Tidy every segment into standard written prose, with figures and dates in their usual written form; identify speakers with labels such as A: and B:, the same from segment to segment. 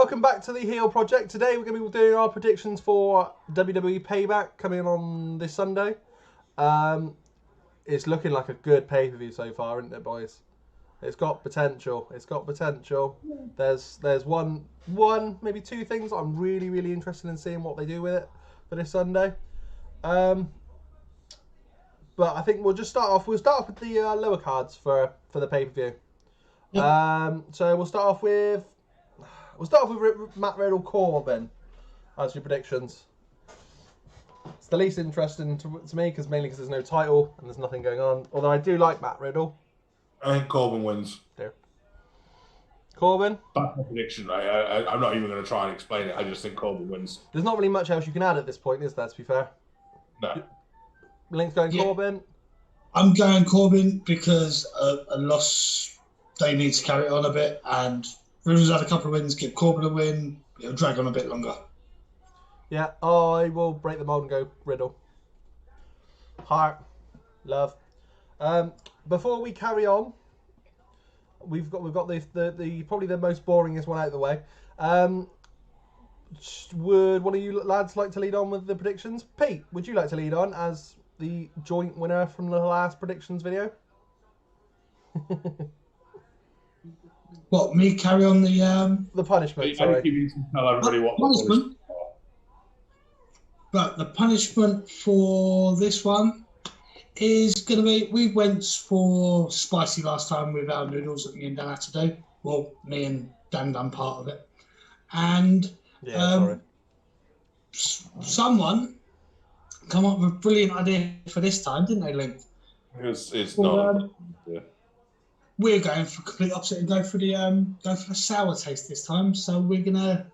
A: welcome back to the Heel Project. Today we're going to be doing our predictions for WWE Payback coming on this Sunday. It's looking like a good pay-per-view so far, isn't it, boys? It's got potential. It's got potential. There's one, maybe two things I'm really interested in seeing what they do with it for this Sunday. But I think we'll start off with the lower cards for the pay-per-view. Yep. So we'll start off with Matt Riddle Corbin as your predictions. It's the least interesting to me mainly because there's no title and there's nothing going on. Although I do like Matt Riddle.
B: I think Corbin wins.
A: There. Corbin?
B: That's my prediction. I'm not even going to try and explain it. I just think Corbin wins.
A: There's not really much else you can add at this point, is there, to be fair?
B: No.
A: Link's going Corbin?
C: I'm going Corbin because a loss, they need to carry it on a bit, and Riddle's had a couple of wins, give Corbin a win, it'll drag on a bit longer.
A: Yeah, I will break the mold and go Riddle. Heart. Love. Before we carry on, we've got the probably the most boringest one out of the way. Would one of you lads like to lead on with the predictions? Pete, would you like to lead on as the joint winner from the last predictions video?
C: What, me carry on the
A: punishment? Sorry.
B: You can tell everybody what
C: punishment. But the punishment for this one is going to be, we went for spicy last time with our noodles that me and Dan had to do. Well, me and Dan done part of it. And someone come up with a brilliant idea for this time, didn't they, Link?
B: It's not. Yeah.
C: We're going for complete opposite and go for the sour taste this time. So we're gonna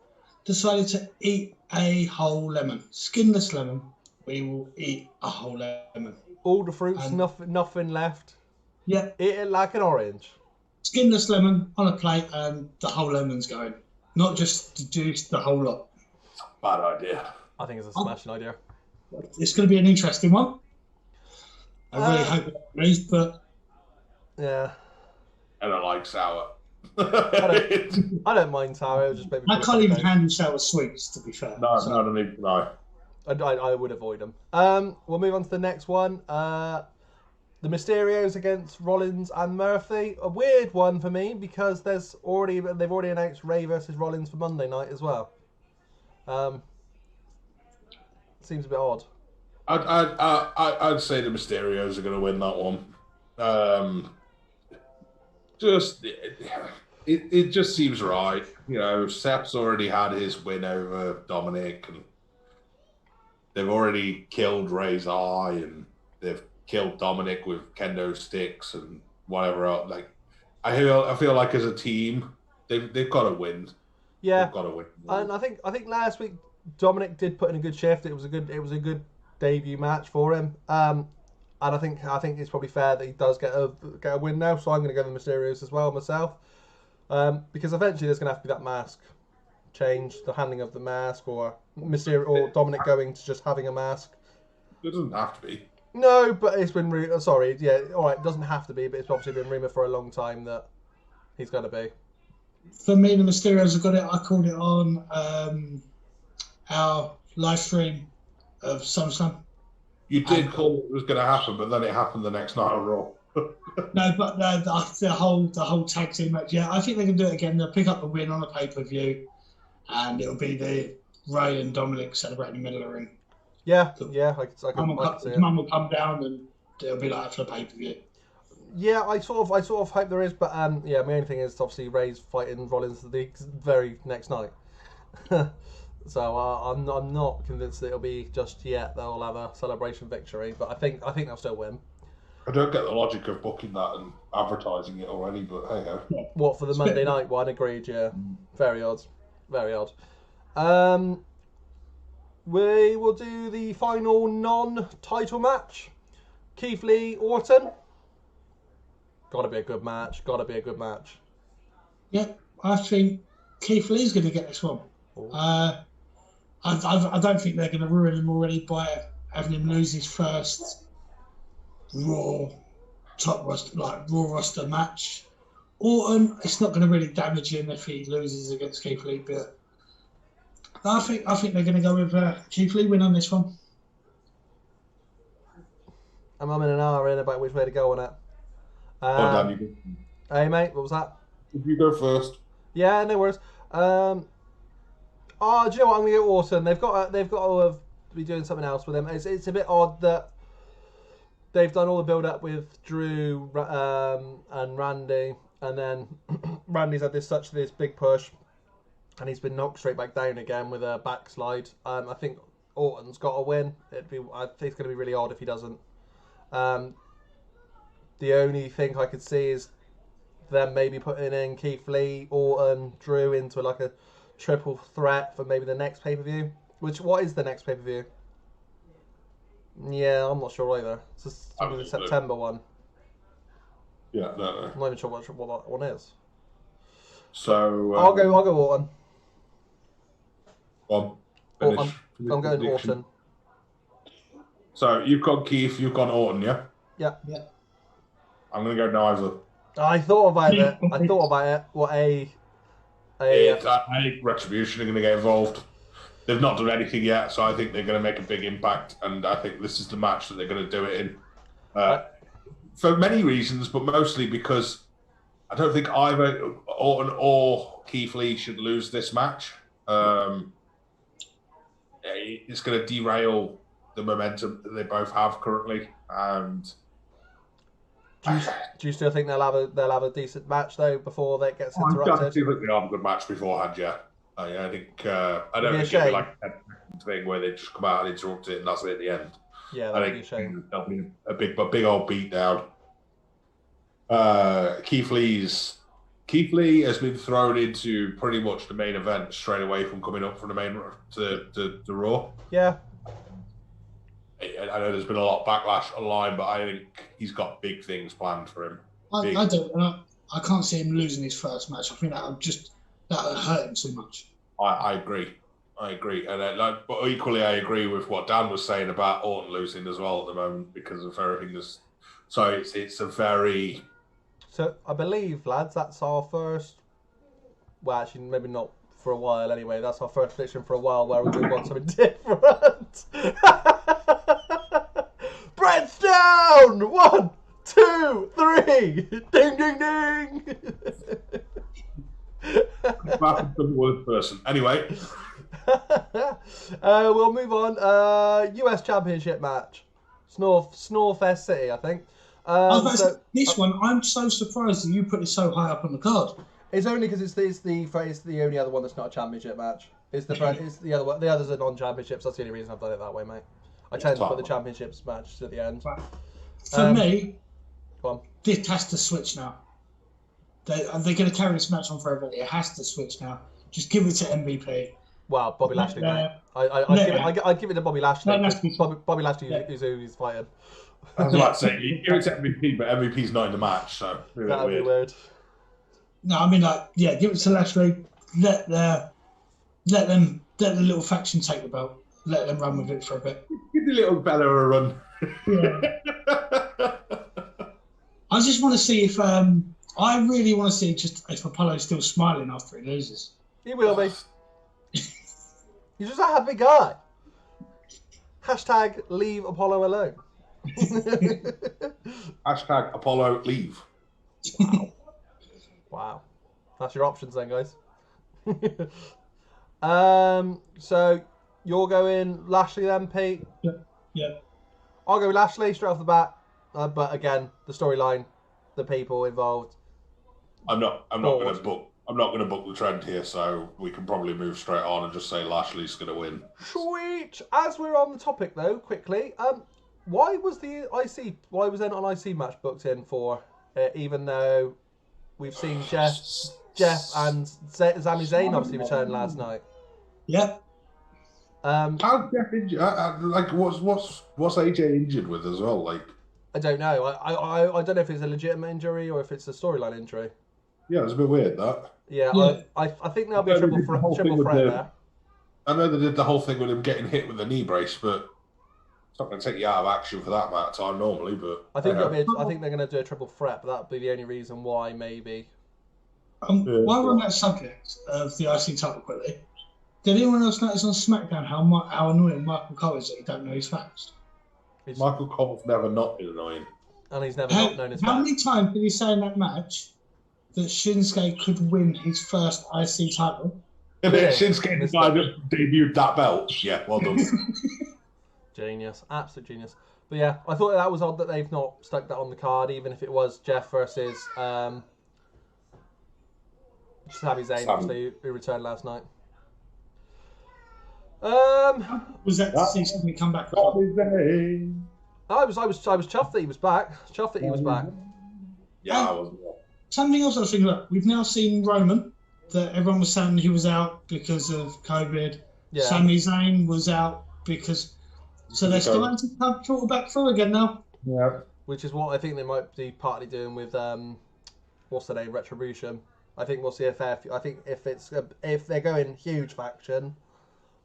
C: decided to eat a whole lemon, skinless lemon. We will eat a whole lemon.
A: All the fruits, nothing left.
C: Yeah.
A: Eat it like an orange.
C: Skinless lemon on a plate, and the whole lemon's going. Not just the juice, the whole lot.
B: Bad idea.
A: I think it's a smashing idea.
C: It's going to be an interesting one. I really hope it agrees, but
A: yeah.
B: I don't like sour.
A: I don't mind sour. Just maybe
C: I can't even handle sour sweets, to be fair.
B: No.
A: I would avoid them. We'll move on to the next one. The Mysterios against Rollins and Murphy. A weird one for me because they've already announced Ray versus Rollins for Monday night as well. Seems a bit odd.
B: I'd say the Mysterios are going to win that one. It just seems right. You know, Seth's already had his win over Dominic, and they've already killed Ray's eye, and they've killed Dominic with kendo sticks and whatever else. Like, I feel like as a team, they've got to win.
A: Yeah,
B: they've got to win.
A: And I think last week Dominic did put in a good shift. It was a good debut match for him. And I think it's probably fair that he does get a win now. So I'm going to go the Mysterios as well myself, because eventually there's going to have to be that mask change, the handling of the mask, or Dominic going to just having a mask.
B: It doesn't have to be.
A: No, but it's been sorry. Yeah, all right. It doesn't have to be, but it's obviously been rumored for a long time that he's going to be.
C: For me, the Mysterios have got it. I called it on our live stream of SummerSlam.
B: You did call it was going to happen, but then it happened the next night on Raw.
C: No, but the whole tag team match. Yeah, I think they can do it again. They'll pick up the win on a pay-per-view, and it'll be the Ray and Dominic celebrating in the middle of the ring.
A: Yeah, I can see it.
C: Mum will come down, and it'll be like for the pay-per-view.
A: Yeah, I sort of hope there is, but yeah, my only thing is obviously Ray's fighting Rollins the very next night. So I'm not convinced that it'll be just yet. They'll have a celebration victory, but I think they'll still win.
B: I don't get the logic of booking that and advertising it already, but hey ho.
A: What, for the Monday night one? Agreed. Yeah, very odd, very odd. We will do the final non-title match. Keith Lee Orton. Got to be a good match.
C: Yeah, I think Keith Lee's going to get this one. I don't think they're going to ruin him already by having him lose his first Raw roster match. Orton, it's not going to really damage him if he loses against Keith Lee, but I think they're going to go with Keith Lee win on this one.
A: I'm in an hour in about which way to go on it.
B: Dan, you go.
A: Hey mate, what was that?
B: You go first.
A: Yeah, no worries. Do you know what? I'm gonna go Orton. They've got to be doing something else with him. It's a bit odd that they've done all the build up with Drew and Randy, and then Randy's had this big push, and he's been knocked straight back down again with a backslide. I think Orton's got to win. I think it's going to be really odd if he doesn't. The only thing I could see is them maybe putting in Keith Lee, Orton, Drew into like a triple threat for maybe the next pay-per-view. What is the next pay-per-view? Yeah, I'm not sure either. It's the September one.
B: Yeah, no.
A: I'm not even sure what that one is.
B: So
A: I'll go Orton.
B: Orton.
A: I'm going Orton.
B: So you've got Keith, you've got Orton, yeah?
C: Yeah.
B: I'm going to go neither.
A: I thought about it. What I
B: think Retribution are going to get involved. They've not done anything yet, so I think they're going to make a big impact, and I think this is the match that they're going to do it in. For many reasons, but mostly because I don't think either Orton or Keith Lee should lose this match. It's going to derail the momentum that they both have currently, and
A: do you still think they'll have a decent match though before that gets interrupted?
B: I do think they'll have a good match beforehand. Yeah, I think I don't think it'll be like a thing where they just come out and interrupt it and that's it at the end.
A: Yeah,
B: I think there'll be a big old beat down. Keith Lee has been thrown into pretty much the main event straight away from coming up from the main to Raw.
A: Yeah.
B: I know there's been a lot of backlash online, but I think he's got big things planned for him.
C: I can't see him losing his first match. I think that would hurt him too much.
B: I agree, and but equally I agree with what Dan was saying about Orton losing as well at the moment because of everything. So it's a very.
A: So I believe, lads, that's our first. Well, actually, maybe not for a while. Anyway, that's our first prediction for a while where we want something different. Brett's down! 1, 2, 3! Ding, ding, ding!
B: One person. Anyway.
A: We'll move on. US Championship match. Snorefest City, I think.
C: This one, I'm so surprised that you put it so high up on the card.
A: It's only because it's the only other one that's not a championship match. It's the other one. The others are non-championships. That's the only reason I've done it that way, mate. I tend to put the championships match to the end.
C: For me, this has to switch now. They're going to carry this match on forever. It has to switch now. Just give it to MVP.
A: Wow, Bobby Lashley, mate. I'd give it to Bobby Lashley. Bobby Lashley is who he's fighting.
B: I was about to say, you give it to MVP, but MVP's not in the match, so
A: that'd be weird.
C: No, I mean, give it to Lashley. Let the little faction take the belt. Let them run with it for a bit.
B: Give the little Bella a run.
C: Yeah. I just want to see if I really want to see just if Apollo's still smiling after he loses.
A: He will be. He's just a happy guy. # leave Apollo alone.
B: # Apollo leave.
A: Wow. That's your options then, guys. So you're going Lashley then, Pete?
C: Yeah.
A: I'll go Lashley straight off the bat. But again, the storyline, the people involved.
B: I'm not going to book the trend here, so we can probably move straight on and just say Lashley's going to win.
A: Sweet. As we're on the topic though, quickly, why was there not an IC match booked in for? Even though we've seen Jeff and Sami Zayn obviously returned last night.
C: Yep.
B: How's Jeff injured? What's AJ injured with as well? Like,
A: I don't know. I don't know if it's a legitimate injury or if it's a storyline injury.
B: Yeah, it's a bit weird that.
A: Yeah. I think there'll be a triple threat there.
B: I know they did the whole thing with him getting hit with a knee brace, but it's not going to take you out of action for that amount of time normally. But
A: I think they're going to do a triple threat, but that'd be the only reason why maybe.
C: While we're on that subject of the IC title quickly, Did anyone else notice on SmackDown how annoying Michael Cole is that he don't know his facts?
B: Michael Cole's never not been annoying.
A: And he's never not known his
C: How
A: facts.
C: many times did he say in that match that Shinsuke could win his first IC title?
B: Yeah. Shinsuke the guy that debuted that belt. Yeah, well done.
A: Genius, absolute genius. But yeah, I thought that was odd that they've not stuck that on the card, even if it was Jeff versus Sami Zayn, obviously, who returned last night.
C: Was that to see somebody come back?
A: I was chuffed that he was back.
B: Yeah, I was.
C: Something else I was thinking about. We've now seen Roman, that everyone was saying he was out because of COVID.
A: Yeah.
C: Sami Zayn was out because... So they're starting to come sort of back through again now.
B: Yeah.
A: Which is what I think they might be partly doing with what's the name, Retribution. I think we'll see a fair few. I think if they're going huge faction,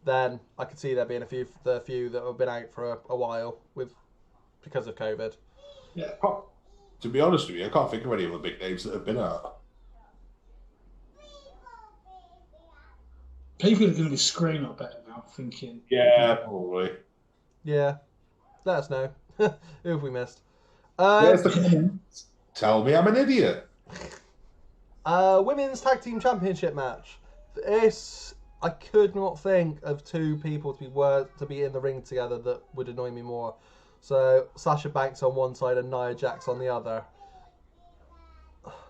A: then I could see there being a few that have been out for a while because of COVID.
C: Yeah.
B: To be honest with you, I can't think of any of the big names that have been out.
C: People are going to be screaming up better now, thinking.
B: Yeah, probably.
A: Yeah. Let us know. Who have we missed?
B: There's the comments. Tell me I'm an idiot.
A: Women's Tag Team Championship match. I could not think of two people to be in the ring together that would annoy me more. So Sasha Banks on one side and Nia Jax on the other.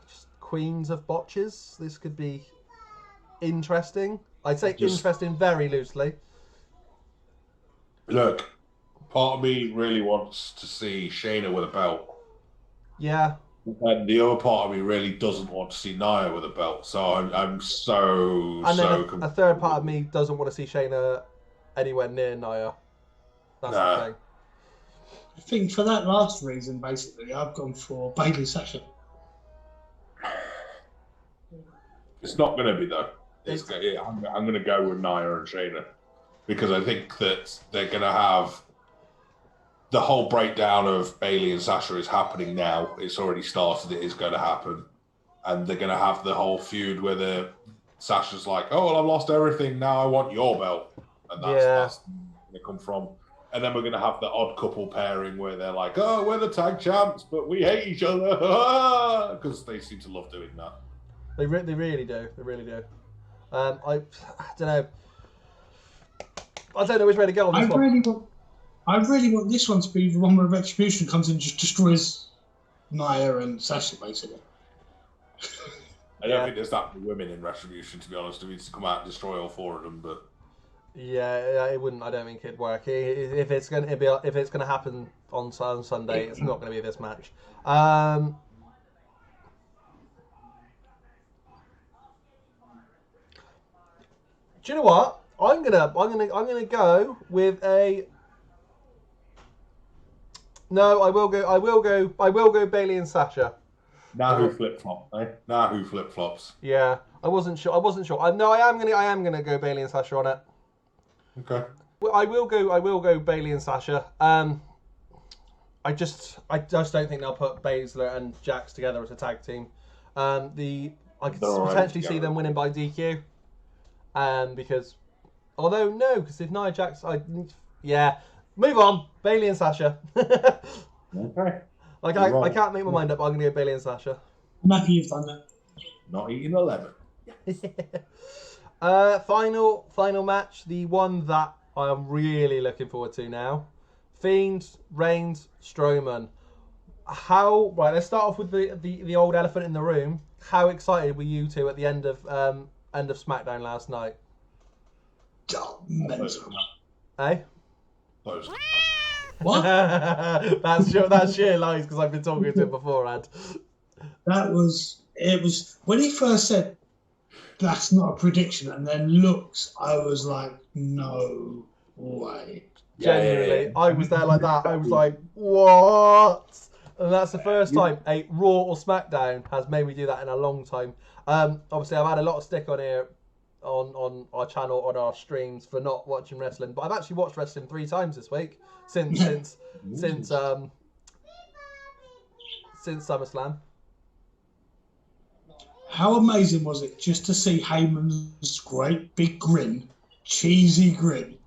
A: Just queens of botches. This could be interesting. I'd say interesting very loosely.
B: Look, part of me really wants to see Shayna with a belt.
A: Yeah.
B: And the other part of me really doesn't want to see Nia with a belt. So I'm so...
A: And then a third part of me doesn't want to see Shayna anywhere near Nia. That's the thing.
C: I think for that last reason, basically, I've gone for Bayley Sasha.
B: It's not going to be, though. I'm going to go with Nia and Shayna. Because I think that they're going to have... The whole breakdown of Bayley and Sasha is happening now. It's already started. It is going to happen. And they're going to have the whole feud where Sasha's like, oh, well, I've lost everything. Now I want your belt. And that's going to come from. And then we're going to have the odd couple pairing where they're like, oh, we're the tag champs, but we hate each other. Because they seem to love doing that.
A: They really do. They really do. I don't know. I don't know which way to go on this one.
C: I really want this one to be the one where Retribution comes in and just destroys Nia and Sasha, basically.
B: I don't think there's that many women in Retribution, to be honest. It needs to come out and destroy all four of them, but...
A: Yeah, it wouldn't. I don't think it'd work. If it's gonna happen on Sunday, it's not gonna be this match. Do you know what? I'm gonna go with a. No, I will go Bayley and Sasha.
B: Now who flip-flops, eh? Now who flip-flops?
A: Yeah, I wasn't sure. I am gonna go Bayley and Sasha on it.
B: Okay.
A: Well, I will go Bayley and Sasha. I just don't think they'll put Baszler and Jax together as a tag team. I could potentially see them winning by DQ. Because if Nia Jax, move on. Bayley and Sasha.
B: Okay.
A: I can't make my mind up. I'm going to go Bayley and Sasha.
C: I'm happy you've done that.
B: Not eating a lemon.
A: Final match. The one that I am really looking forward to now. Fiend, Reigns, Strowman. Right, let's start off with the old elephant in the room. How excited were you two at the end of SmackDown last night? Eh?
B: Close.
C: What?
A: that's sheer lies because I've been talking to him beforehand.
C: It was when he first said that's not a prediction and then looks, I was like, no way.
A: Genuinely, I was there like that. I was like, what? And that's the first time a Raw or SmackDown has made me do that in a long time. Obviously, I've had a lot of stick on here on our channel, on our streams for not watching wrestling, but I've actually watched wrestling 3 times this week since SummerSlam.
C: How amazing was it just to see Heyman's great big grin cheesy grin.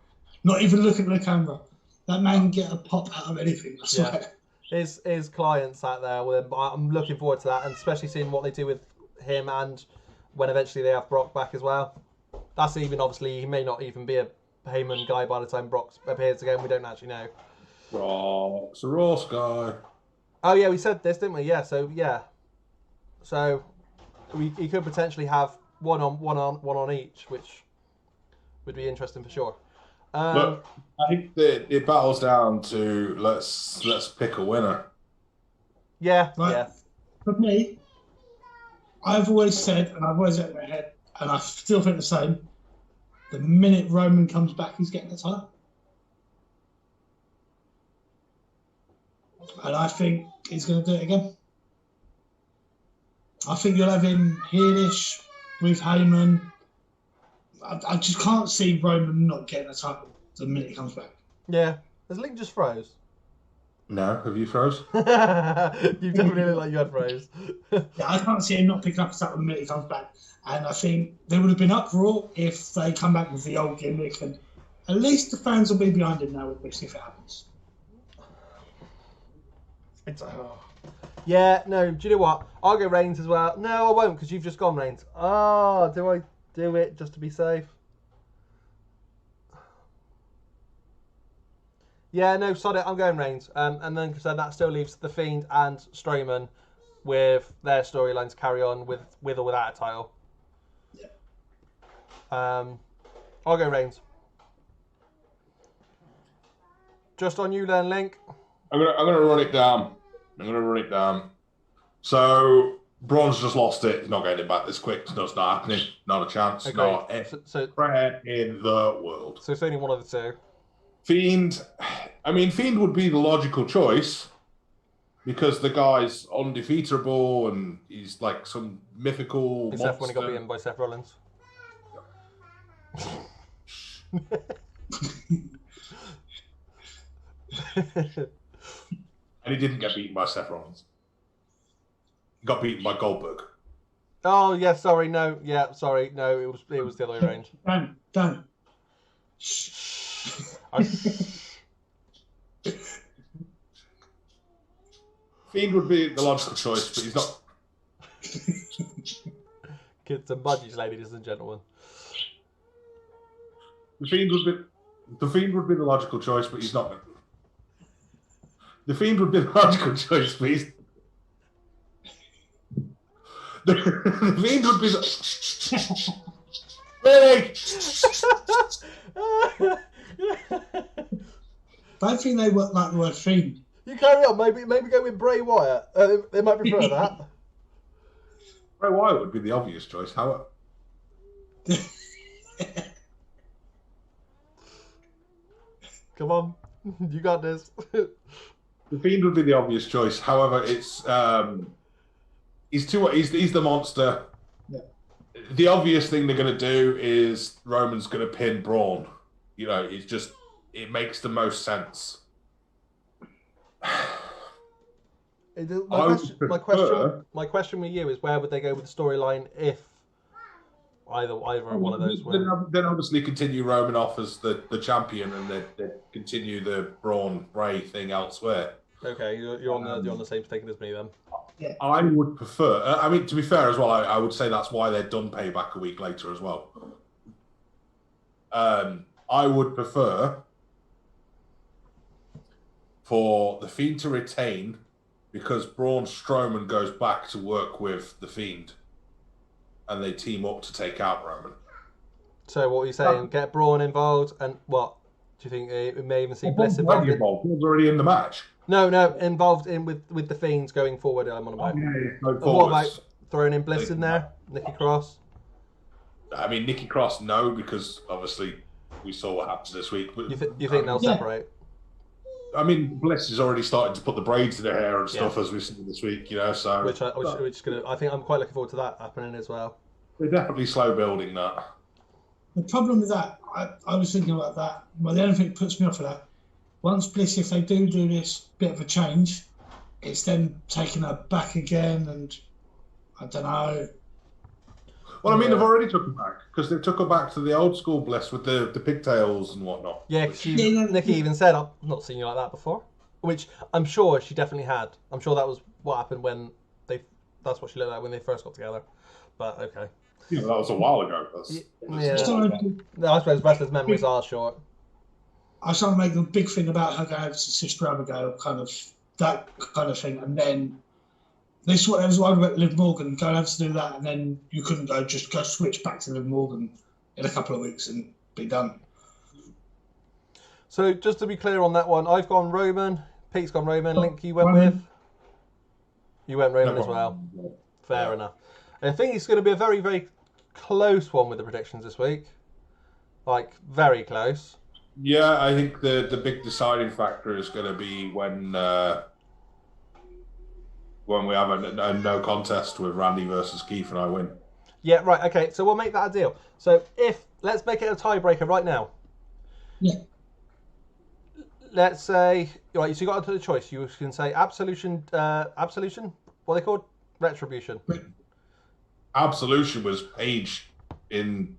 C: Not even looking at the camera. That man can get a pop out of anything, I swear.
A: His clients out there with him. I'm looking forward to that, and especially seeing what they do with him and when eventually they have Brock back as well. That's even, obviously, he may not even be a Heyman guy by the time Brock appears again. We don't actually know.
B: It's a Ross guy.
A: Oh, yeah, we said this, didn't we? Yeah, so, yeah. So, he could potentially have one on each, which would be interesting for sure.
B: Look, I think that it battles down to let's pick a winner.
A: Yeah,
C: Right.
A: yeah.
C: For me, I've always said, and I've always had in my head, and I still think the same, the minute Roman comes back, he's getting the title. And I think he's going to do it again. I think you'll have him heelish with Heyman. I just can't see Roman not getting the title the minute he comes back.
A: Yeah. Has Link just froze?
B: No, have you froze?
A: You definitely look like you had froze.
C: Yeah, I can't see him not picking up the title the minute he comes back. And I think there would have been uproar if they come back with the old gimmick. And at least the fans will be behind him now with this if it happens.
A: Yeah, no, do you know what? I'll go Reigns as well. No, I won't, because you've just gone Reigns. Oh, do I do it just to be safe? Yeah, no, sod it, I'm going Reigns. And then, because then that still leaves The Fiend and Strowman with their storylines carry on with or without a title.
C: Yeah.
A: I'll go Reigns. Just on you then, Link.
B: I'm gonna run it down. So Braun's just lost it. He's not getting it back this quick. It's not happening. Not a chance.
A: Okay.
B: Not a prayer in the world.
A: So it's only one of the two.
B: Fiend. I mean, Fiend would be the logical choice because the guy's undefeatable and he's like some mythical
A: Except
B: monster.
A: when he got beaten by Seth Rollins.
B: And he didn't get beaten by Seth Rollins. He got beaten by Goldberg.
A: Oh yeah, sorry, no, yeah, sorry, no, it was the other way around.
C: Done.
B: Fiend would be the logical choice, but he's not.
A: Kids and budgies, ladies and gentlemen.
B: The Fiend would be the logical choice, but he's not. The Fiend would be the logical choice, but he's. The Fiend would be the. Really?
C: I don't think they work like the word Fiend.
A: You carry on. Maybe go with Bray Wyatt. They might prefer that.
B: Bray Wyatt would be the obvious choice. However,
A: Come on, you got this.
B: the Fiend would be the obvious choice. However, it's he's the monster.
C: Yeah.
B: The obvious thing they're going to do is Roman's going to pin Braun. You know, it makes the most sense.
A: My question with you is, where would they go with the storyline if either one of those win?
B: Then obviously continue Roman off as the champion, and they continue the Braun Bray thing elsewhere.
A: Okay, you're on the same thinking as me then.
C: Yeah.
B: I would prefer. I mean, to be fair as well, I would say that's why they're done Payback a week later as well. I would prefer for the Fiend to retain, because Braun Strowman goes back to work with the Fiend, and they team up to take out Roman.
A: So what are you saying? Get Braun involved, and what do you think? It may even see Bliss involved.
B: Braun's already in the match.
A: No, involved in with the Fiends going forward. I'm on about. What about throwing in Bliss in there? Nikki Cross.
B: I mean, Nikki Cross, no, because obviously we saw what happened this week. But
A: You think they'll separate?
B: I mean, Bliss is already starting to put the braids in her hair and stuff, as we've seen this week, you know. So
A: which I think I'm quite looking forward to that happening as well.
B: They're definitely slow building that.
C: The problem with that, I was thinking about that. Well, the only thing that puts me off of that, once Bliss, if they do this bit of a change, it's then taking her back again, and I don't know.
B: Well, I mean,
A: Yeah.
B: they've already took her back because they took her back to the old school Bliss with the pigtails and whatnot.
A: Yeah,
B: Which-
A: because Nikki even said, "I've not seen you like that before," which I'm sure she definitely had. I'm sure that was what happened when they. That's what she looked like when they first got together. But okay.
B: that was a while ago.
A: Yeah.
C: So,
A: No, I suppose wrestlers' memories are short.
C: I started making a big thing about her going over to Sister Abigail, that kind of thing, and then this what there was one about Liv Morgan going over to do that, and then you couldn't just go switch back to Liv Morgan in a couple of weeks and be done.
A: So just to be clear on that one, I've gone Roman. Pete's gone Roman. Link, you went
C: Roman.
A: with. You went Roman as well. Fair enough. And I think it's going to be a very, very close one with the predictions this week. Like, very close.
B: Yeah, I think the big deciding factor is going to be when we have a no contest with Randy versus Keith and I win.
A: Yeah, right, okay. So we'll make that a deal. So let's make it a tiebreaker right now.
C: Yeah.
A: Let's say, right, so you got to the choice. You can say Absolution, what are they called? Retribution.
B: Absolution was Paige in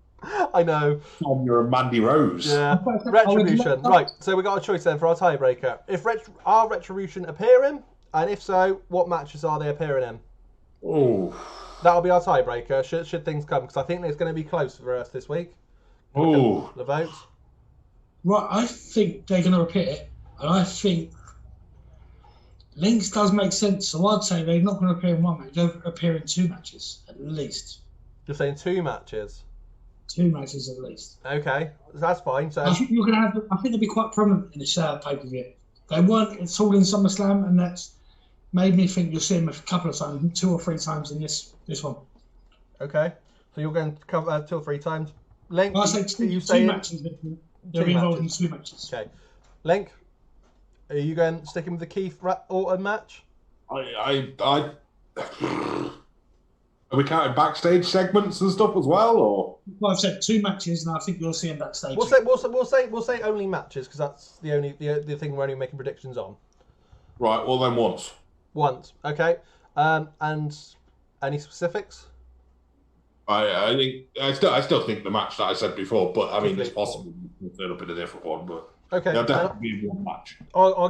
A: I know.
B: Sonya and Mandy Rose.
A: Yeah. Retribution. Right, so we got a choice then for our tiebreaker. If are Retribution appearing, and if so, what matches are they appearing in?
B: Oh.
A: That'll be our tiebreaker, should things come, because I think it's going to be close for us this week.
B: Oh.
A: The votes.
C: Right, I think they're going to appear, and I think Links does make sense. So I'd say they're not going to appear in one match; they'll appear in two matches at least.
A: You're saying 2 matches.
C: 2 matches at least.
A: Okay, that's fine. So
C: I think you're going to have. I think they'll be quite prominent in this pay-per-view. They weren't at all in SummerSlam, and that's made me think you'll see them a couple of times, 2 or 3 times in this one.
A: okay, so you're going to cover 2 or 3 times. Link,
C: I say two matches. They'll be involved in 2 matches.
A: Okay, Link, are you going sticking with the Keith Orton match?
B: Are we counting backstage segments and stuff as well, or?
C: Well, I've said 2 matches, and I think you'll see them backstage.
A: We'll say only matches because that's the thing we're only making predictions on.
B: Right. Well, then
A: Once, okay. And any specifics?
B: I still think the match that I said before, but I mean, it's possible we'll turn up in a different one, but
A: Okay.
B: they'll definitely be in one match.
A: I'll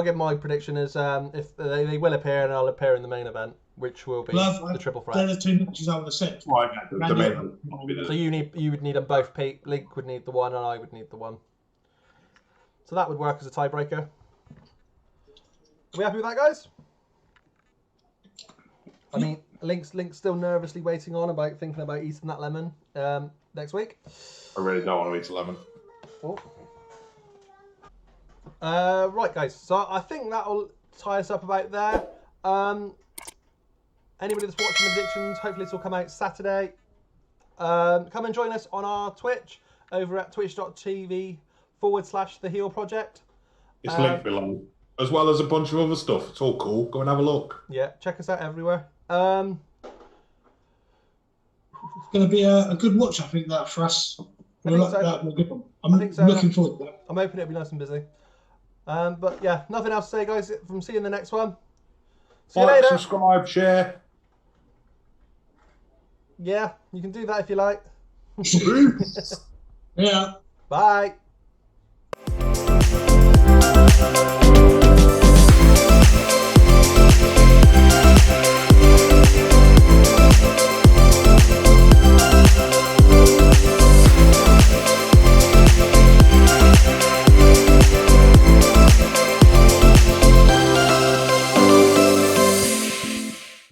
A: give my prediction as if they will appear, and I'll appear in the main event, which will be the triple threat.
C: They're the 2 matches I would have said.
B: Right. The main.
A: So you would need them both. Pete, Link would need the one, and I would need the one. So that would work as a tiebreaker. Are we happy with that, guys? I mean, Link's still nervously waiting on thinking about eating that lemon next week.
B: I really don't want to eat a lemon.
A: Oh. Right, guys. So I think that'll tie us up about there. Anybody that's watching the predictions, hopefully this will come out Saturday. Come and join us on our Twitch over at twitch.tv/The Heel Project.
B: It's linked below, as well as a bunch of other stuff. It's all cool. Go and have a look.
A: Yeah, check us out everywhere.
C: It's going to be a good watch, I think, that for us. I'm looking forward to that.
A: I'm hoping it'll be nice and busy. But yeah, nothing else to say, guys. From seeing the next one. See you later.
B: Subscribe, share.
A: Yeah, you can do that if you like.
C: Yeah.
A: Bye.